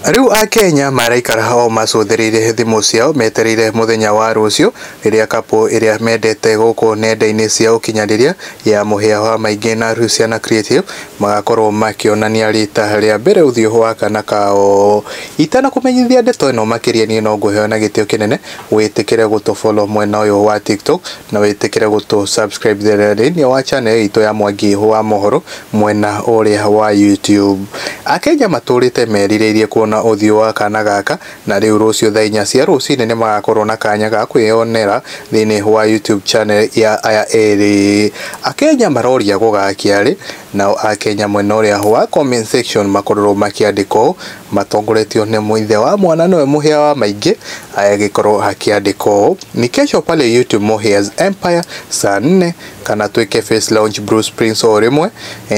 Riu a Kenya maraikara hao macũthĩrĩire thimũ ciao metereire muthenya wa rũciũ rĩrĩa kapo ĩrĩa mendete gũkũ nenda-inĩ cia ũkinyanĩria ya mũhĩa wa maingĩ na Luciana Creative magakorwo makĩonania rita rĩa mbere ũthiũ wa kana kao. Itana kũmenyithia ndeto ĩno makĩria niĩ no ngũheana gĩtĩo kĩnene wĩtĩkĩre gũtũ-follow mwena ũyũ wa TikTok na wĩtĩkĩre gũtũ-subscribe thĩinĩ wa channel itũ ya Mwangi wa mohoro mwena ũrĩa wa YouTube. Akenya matũrĩte merirĩirie kuona ũthiũ wa kana gaka na rĩu rũciũ thaa 4 cia rũcinĩ nĩ magakorwo na kanya ga kwĩyonera thĩinĩ wa YouTube channel ya aya erĩ. Akenya maroria gũgakia rĩ, nao Akenya mwena ũrĩa wa comment section makorwo makĩandĩka matongoretio nĩ mũithe wa mwana nĩwe mũhĩa wa maingĩ agĩkorwo akĩandĩka ni kesho pale YouTube Mohia's Empire saa 4 kana twike face launch Bruce Prince o rimwe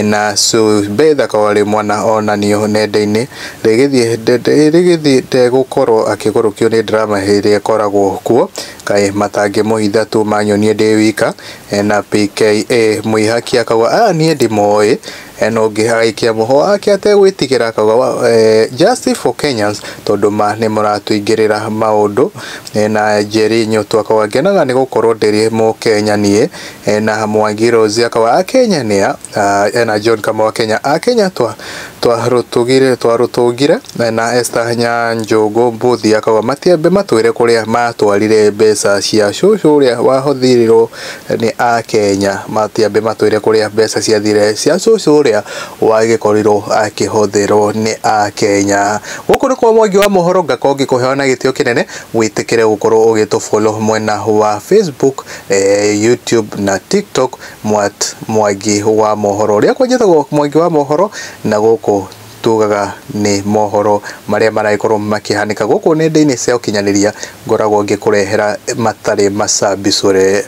na Subetha kawale mwana onanio nenda-inĩ rĩgĩthiĩ gũkorwo akĩgũrũkio nĩ drama ĩrĩa ĩkoragwo kuo kaĩ matangĩ mũhitha tu manyonie ndĩ wika na PKA mũihaki akauga niĩ ndĩmoĩ eno ũngĩ agaikia mũho ake ategwĩtigĩra akauga justice for Kenyans tondũ nĩ mũratũingĩrĩra maũndũ na Jerry Nyoto akauga ngenaga nĩ gũkorwo ndĩrĩ Mũkenya niĩ na Mwangi Rose akauga Akenya nĩa na John Kamau Akenya Akenya twarũtũgire na Esther Nyanjũgũ Mbuthi akauga matiambe matwĩre kũrĩa matwarire mbeca cia cũcũ ũrĩa wahũthĩrirwo nĩ Akenya matiambe matwĩre kũrĩa mbeca ciathire cia cũcũ ũrĩa wagĩkorirwo akĩhũthĩrwo nĩ Akenya. Gũkũ nĩ kwa Mwangi wa mohoro ngakorwo ngĩkũheana gĩtĩo kĩnene wĩtĩkĩre gũkorwo ũgĩtũ-follow mwena wa Facebook, YouTube na TikTok Mwangi wa mohoro ũrĩa kwenjetagwo Mwangi wa mohoro na gũkũ tugaga nĩ mohoro marĩa maragĩkorwo makĩhanĩka gũkũ nenda-inĩ cia ũkinyanĩria ngoragwo ngĩkũrehera matarĩ macambicũre.